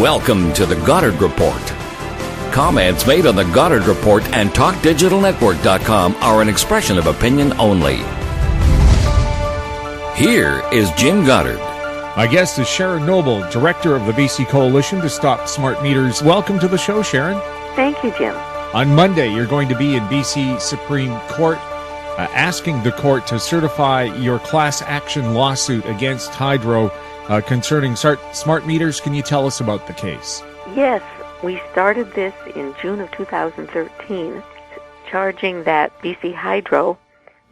Welcome to the Goddard Report. Comments made on the Goddard Report and TalkDigitalNetwork.com are an expression of opinion only. Here is Jim Goddard. My guest is Sharon Noble, Director of the BC Coalition to Stop Smart Meters. Welcome to the show, Sharon. Thank you, Jim. On Monday, you're going to be in BC Supreme Court asking the court to certify your class action lawsuit against Hydro concerning smart meters. Can you tell us about the case? Yes, we started this in June of 2013, charging that BC Hydro,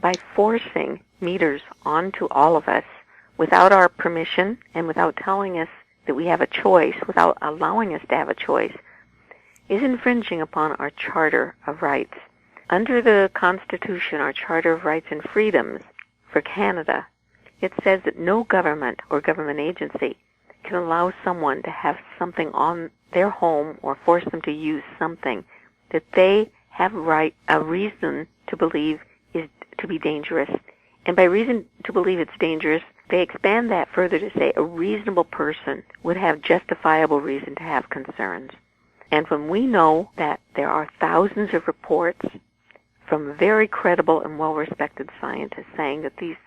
by forcing meters onto all of us without our permission and without telling us that we have a choice, without allowing us to have a choice, is infringing upon our Charter of Rights. Under the Constitution, our Charter of Rights and Freedoms for Canada, it says that no government or government agency can allow someone to have something on their home or force them to use something that they have a reason to believe is to be dangerous. And by reason to believe it's dangerous, they expand that further to say a reasonable person would have justifiable reason to have concerns. And when we know that there are thousands of reports from very credible and well-respected scientists saying that this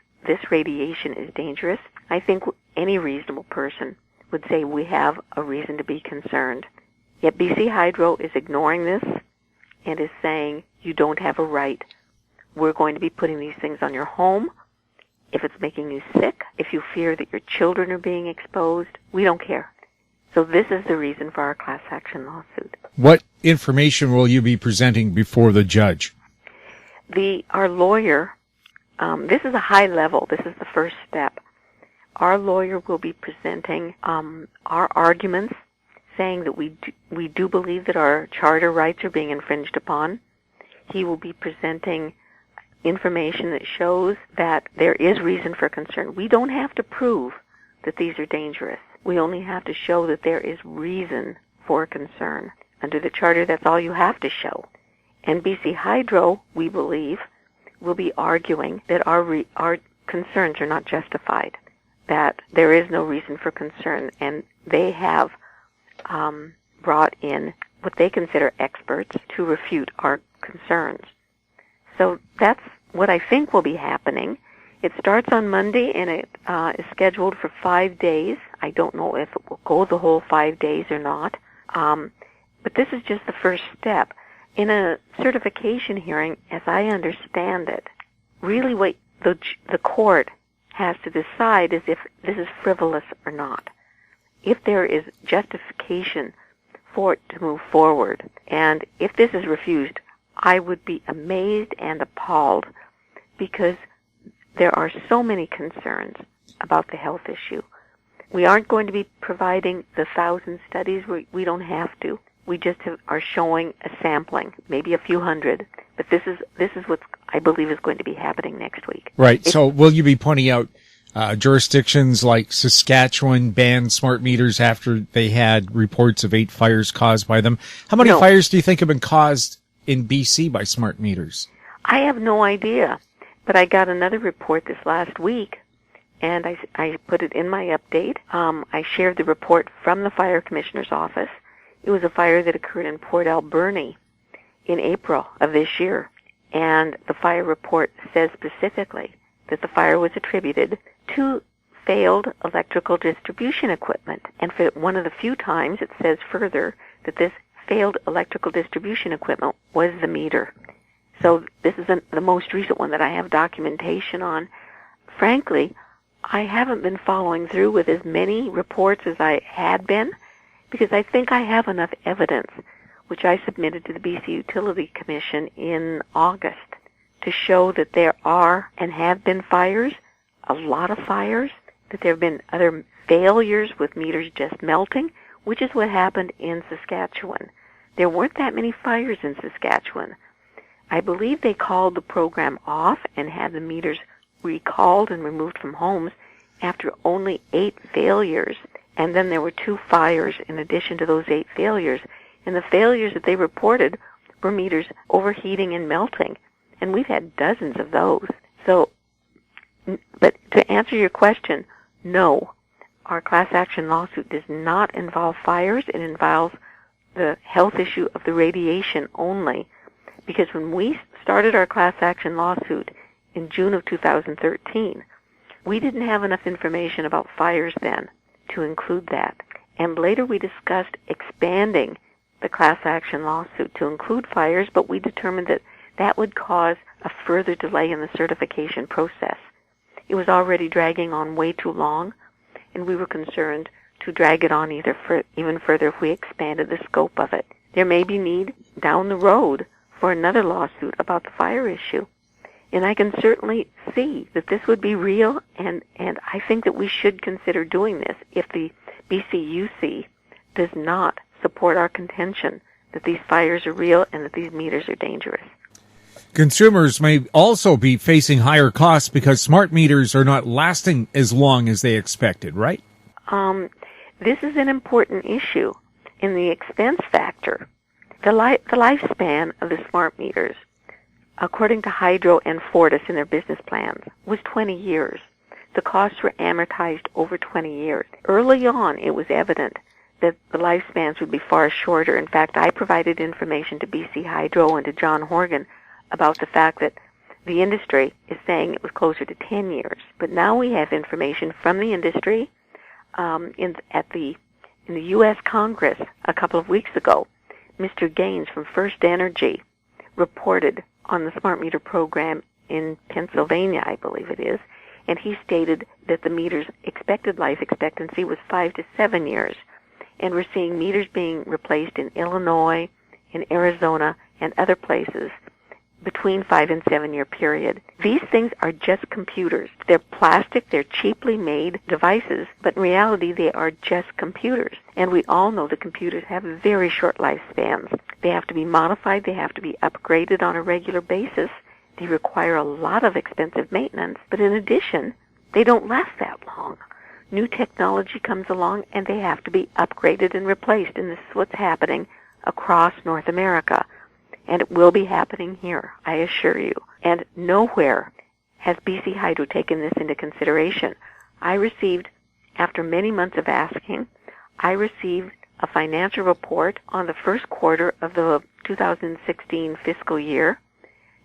radiation is dangerous, I think any reasonable person would say we have a reason to be concerned. Yet BC Hydro is ignoring this and is saying you don't have a right. We're going to be putting these things on your home. If it's making you sick, if you fear that your children are being exposed, we don't care. So this is the reason for our class action lawsuit. What information will you be presenting before the judge? Our lawyer, this is a high level. This is the first step. Our lawyer will be presenting our arguments, saying that we do believe that our charter rights are being infringed upon. He will be presenting information that shows that there is reason for concern. We don't have to prove that these are dangerous. We only have to show that there is reason for concern. Under the charter, that's all you have to show. And BC Hydro, we believe, will be arguing that our concerns are not justified, that there is no reason for concern, and they have brought in what they consider experts to refute our concerns. So that's what I think will be happening. It starts on Monday, and it is scheduled for 5 days. I don't know if it will go the whole 5 days or not, but this is just the first step. In a certification hearing, as I understand it, really what the court has to decide is if this is frivolous or not. If there is justification for it to move forward, and if this is refused, I would be amazed and appalled because there are so many concerns about the health issue. We aren't going to be providing the 1,000 studies. We don't have to. We just are showing a sampling, maybe a few hundred. But this is what I believe is going to be happening next week. Right. So will you be pointing out jurisdictions like Saskatchewan banned smart meters after they had reports of 8 fires caused by them? How many fires do you think have been caused in BC by smart meters? I have no idea. But I got another report this last week, and I put it in my update. I shared the report from the Fire Commissioner's office. It was a fire that occurred in Port Alberni in April of this year. And the fire report says specifically that the fire was attributed to failed electrical distribution equipment. And for one of the few times, it says further that this failed electrical distribution equipment was the meter. So this is the most recent one that I have documentation on. Frankly, I haven't been following through with as many reports as I had been because I think I have enough evidence, which I submitted to the BC Utility Commission in August, to show that there are and have been fires, a lot of fires, that there have been other failures with meters just melting, which is what happened in Saskatchewan. There weren't that many fires in Saskatchewan. I believe they called the program off and had the meters recalled and removed from homes after only 8 failures. And then there were 2 fires in addition to those 8 failures. And the failures that they reported were meters overheating and melting. And we've had dozens of those. So, but to answer your question, no. our class action lawsuit does not involve fires. It involves the health issue of the radiation only. Because when we started our class action lawsuit in June of 2013, we didn't have enough information about fires then to include that. And later we discussed expanding the class action lawsuit to include fires, but we determined that that would cause a further delay in the certification process. It was already dragging on way too long, and we were concerned to drag it on even further if we expanded the scope of it. There may be need down the road for another lawsuit about the fire issue. And I can certainly see that this would be real, and I think that we should consider doing this if the BCUC does not support our contention that these fires are real and that these meters are dangerous. Consumers may also be facing higher costs because smart meters are not lasting as long as they expected, right? This is an important issue in the expense factor. The lifespan of the smart meters, according to Hydro and Fortis in their business plans, was 20 years. The costs were amortized over 20 years. Early on, it was evident that the lifespans would be far shorter. In fact, I provided information to BC Hydro and to John Horgan about the fact that the industry is saying it was closer to 10 years. But now we have information from the industry in the U.S. Congress a couple of weeks ago. Mr. Gaines from First Energy reported on the smart meter program in Pennsylvania, I believe it is, and he stated that the meter's expected life expectancy was 5 to 7 years. And we're seeing meters being replaced in Illinois, in Arizona, and other places between 5 and 7 year period. These things are just computers. They're plastic, they're cheaply made devices, but in reality they are just computers. And we all know that computers have very short lifespans. They have to be modified, they have to be upgraded on a regular basis. They require a lot of expensive maintenance, but in addition, they don't last that long. New technology comes along and they have to be upgraded and replaced, and this is what's happening across North America. And it will be happening here, I assure you. And nowhere has BC Hydro taken this into consideration. I received, after many months of asking, I received a financial report on the first quarter of the 2016 fiscal year.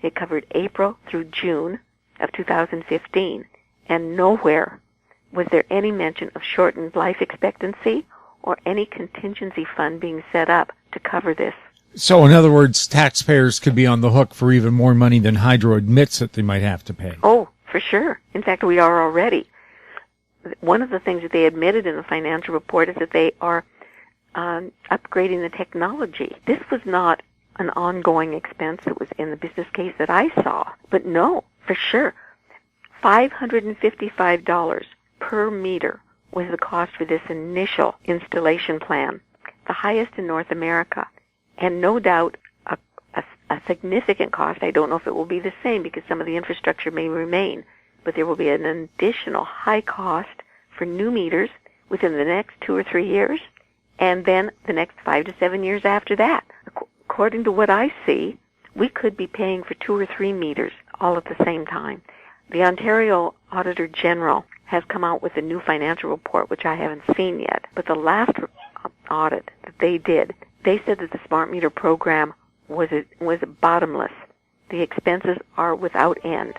It covered April through June of 2015. And nowhere was there any mention of shortened life expectancy or any contingency fund being set up to cover this. So, in other words, taxpayers could be on the hook for even more money than Hydro admits that they might have to pay. Oh, for sure. In fact, we are already. One of the things that they admitted in the financial report is that they are upgrading the technology. This was not an ongoing expense that was in the business case that I saw. But no, for sure, $555 per meter was the cost for this initial installation plan, the highest in North America. And no doubt a significant cost. I don't know if it will be the same because some of the infrastructure may remain, but there will be an additional high cost for new meters within the next 2 or 3 years, and then the next 5 to 7 years after that. According to what I see, we could be paying for 2 or 3 meters all at the same time. The Ontario Auditor General has come out with a new financial report, which I haven't seen yet, but the last audit that they did, they said that the smart meter program was bottomless. The expenses are without end.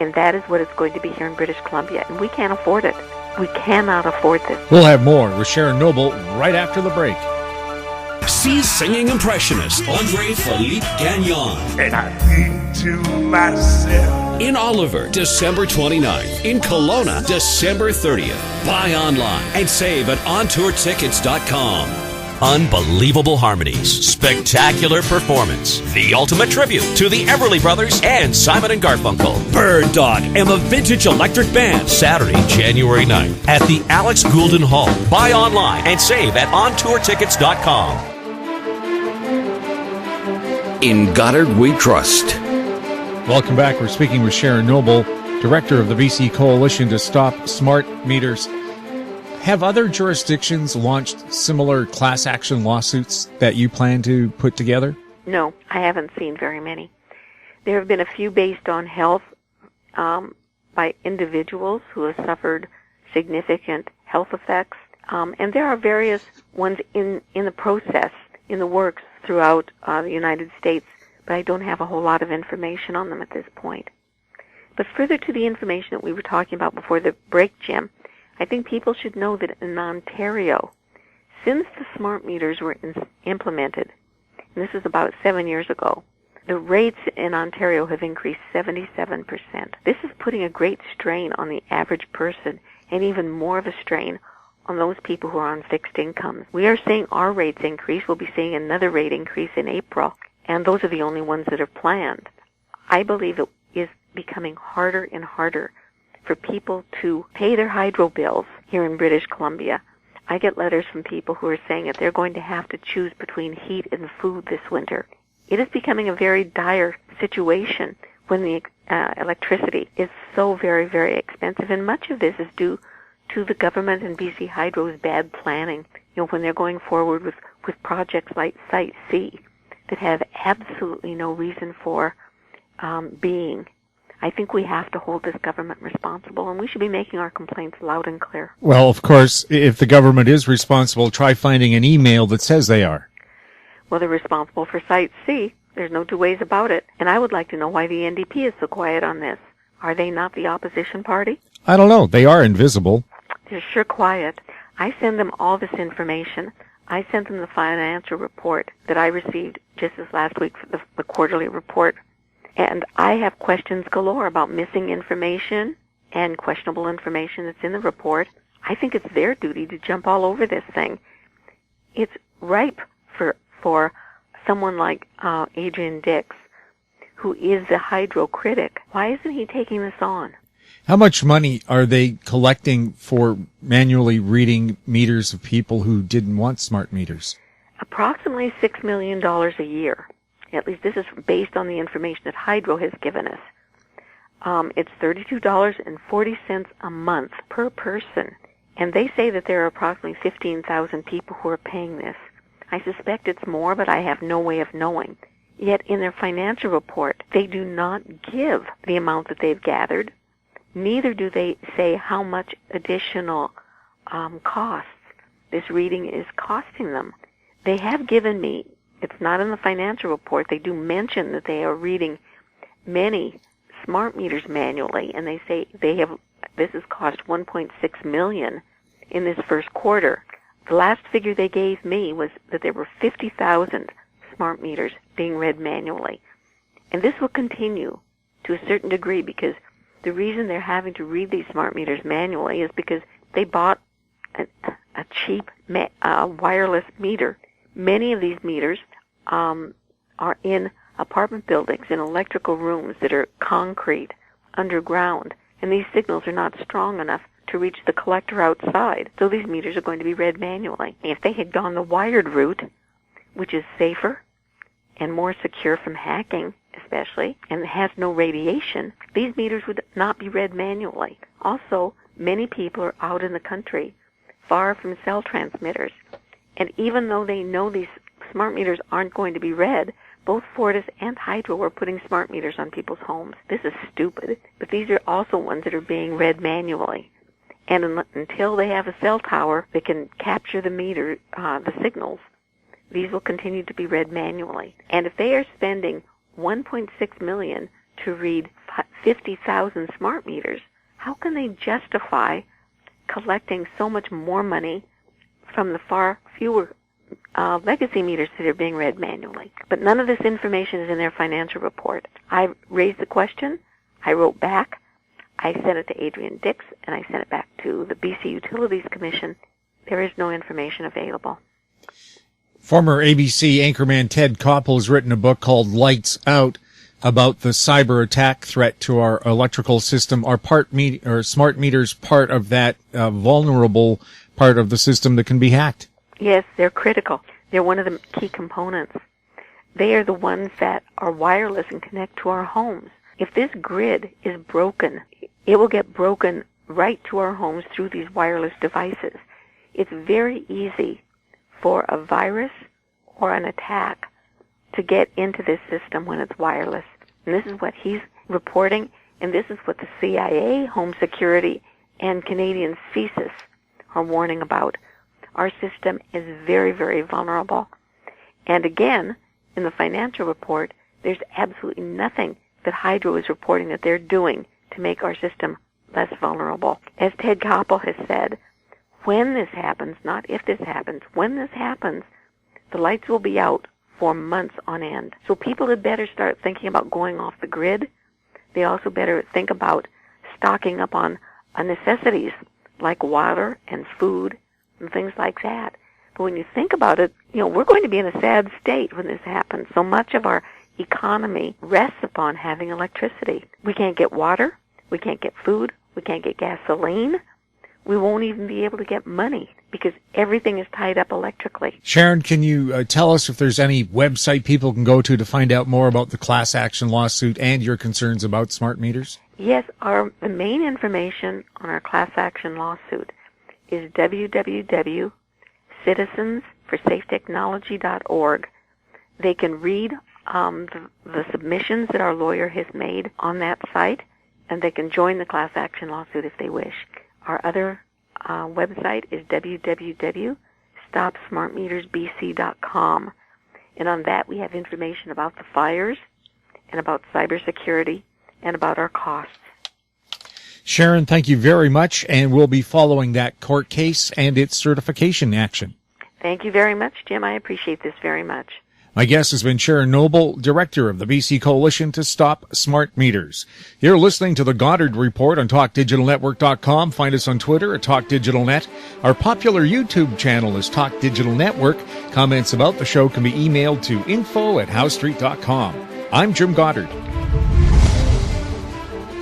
And that is what it's going to be here in British Columbia. And we can't afford it. We cannot afford this. We'll have more with Sharon Noble right after the break. See singing impressionist Andre Philippe Gagnon. And I think to myself. In Oliver, December 29th. In Kelowna, December 30th. Buy online and save at ontourtickets.com. Unbelievable harmonies, spectacular performance, the ultimate tribute to the Everly Brothers and Simon and Garfunkel. Bird Dog and the Vintage Electric Band, Saturday, January 9th at the Alex Goulden Hall. Buy online and save at ontourtickets.com. In Goddard we trust. Welcome back. We're speaking with Sharon Noble, Director of the BC Coalition to Stop Smart Meters. Have other jurisdictions launched similar class action lawsuits that you plan to put together? No, I haven't seen very many. There have been a few based on health by individuals who have suffered significant health effects. And there are various ones in the process, in the works throughout the United States, but I don't have a whole lot of information on them at this point. But further to the information that we were talking about before the break, Jim, I think people should know that in Ontario, since the smart meters were implemented, and this is about 7 years ago, the rates in Ontario have increased 77%. This is putting a great strain on the average person and even more of a strain on those people who are on fixed incomes. We are seeing our rates increase. We'll be seeing another rate increase in April, and those are the only ones that are planned. I believe it is becoming harder and harder for people to pay their hydro bills here in British Columbia. I get letters from people who are saying that they're going to have to choose between heat and food this winter. It is becoming a very dire situation when the electricity is so very, very expensive, and much of this is due to the government and BC Hydro's bad planning, when they're going forward with projects like Site C that have absolutely no reason for being. I think we have to hold this government responsible, and we should be making our complaints loud and clear. Well, of course, if the government is responsible, try finding an email that says they are. Well, they're responsible for Site C. There's no two ways about it. And I would like to know why the NDP is so quiet on this. Are they not the opposition party? I don't know. They are invisible. They're sure quiet. I send them all this information. I sent them the financial report that I received just this last week, for the quarterly report. And I have questions galore about missing information and questionable information that's in the report. I think it's their duty to jump all over this thing. It's ripe for someone like Adrian Dix, who is the hydro critic. Why isn't he taking this on? How much money are they collecting for manually reading meters of people who didn't want smart meters? Approximately $6 million a year. At least this is based on the information that Hydro has given us. It's $32.40 a month per person. And they say that there are approximately 15,000 people who are paying this. I suspect it's more, but I have no way of knowing. Yet in their financial report, they do not give the amount that they've gathered. Neither do they say how much additional costs this reading is costing them. They have given me, it's not in the financial report, they do mention that they are reading many smart meters manually, and they say this has cost $1.6 million in this first quarter. The last figure they gave me was that there were 50,000 smart meters being read manually. And this will continue to a certain degree, because the reason they're having to read these smart meters manually is because they bought a cheap wireless meter. Many of these meters are in apartment buildings, in electrical rooms that are concrete, underground, and these signals are not strong enough to reach the collector outside, so these meters are going to be read manually. If they had gone the wired route, which is safer and more secure from hacking, especially, and has no radiation, these meters would not be read manually. Also, many people are out in the country, far from cell transmitters, and even though they know these smart meters aren't going to be read, both Fortis and Hydro are putting smart meters on people's homes. This is stupid, but these are also ones that are being read manually. And until they have a cell tower that can capture the meter, the signals, these will continue to be read manually. And if they are spending $1.6 million to read 50,000 smart meters, how can they justify collecting so much more money from the far fewer legacy meters that are being read manually? But none of this information is in their financial report. I raised the question, I wrote back, I sent it to Adrian Dix, and I sent it back to the BC Utilities Commission. There is no information available. Former ABC anchorman Ted Koppel has written a book called Lights Out about the cyber attack threat to our electrical system. Are smart meters part of that vulnerable part of the system that can be hacked? Yes, they're critical. They're one of the key components. They are the ones that are wireless and connect to our homes. If this grid is broken, it will get broken right to our homes through these wireless devices. It's very easy for a virus or an attack to get into this system when it's wireless. And this is what he's reporting, and this is what the CIA, Home Security, and Canadian CSIS are warning about. Our system is very, very vulnerable. And again, in the financial report, there's absolutely nothing that Hydro is reporting that they're doing to make our system less vulnerable. As Ted Koppel has said, when this happens, not if this happens, when this happens, the lights will be out for months on end. So people had better start thinking about going off the grid. They also better think about stocking up on necessities like water and food and things like that. But when you think about it, we're going to be in a sad state when this happens. So much of our economy rests upon having electricity. We can't get water. We can't get food. We can't get gasoline. We won't even be able to get money because everything is tied up electrically. Sharon, can you tell us if there's any website people can go to find out more about the class action lawsuit and your concerns about smart meters? Yes, the main information on our class action lawsuit is www.citizensforsafetechnology.org. They can read the submissions that our lawyer has made on that site, and they can join the class action lawsuit if they wish. Our other website is www.stopsmartmetersbc.com. And on that we have information about the fires and about cybersecurity and about our costs. Sharon, thank you very much, and we'll be following that court case and its certification action. Thank you very much, Jim. I appreciate this very much. My guest has been Sharon Noble, Director of the BC Coalition to Stop Smart Meters. You're listening to the Goddard Report on TalkDigitalNetwork.com. Find us on Twitter at TalkDigitalNet. Our popular YouTube channel is Talk Digital Network. Comments about the show can be emailed to info@HowStreet.com. I'm Jim Goddard.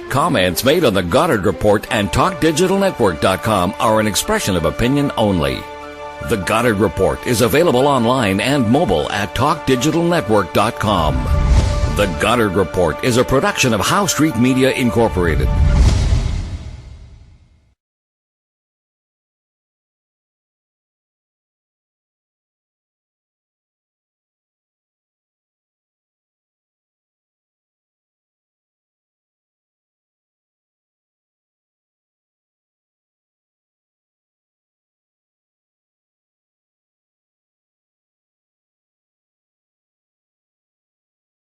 Comments made on the Goddard Report and TalkDigitalNetwork.com are an expression of opinion only. The Goddard Report is available online and mobile at TalkDigitalNetwork.com. The Goddard Report is a production of How Street Media Incorporated.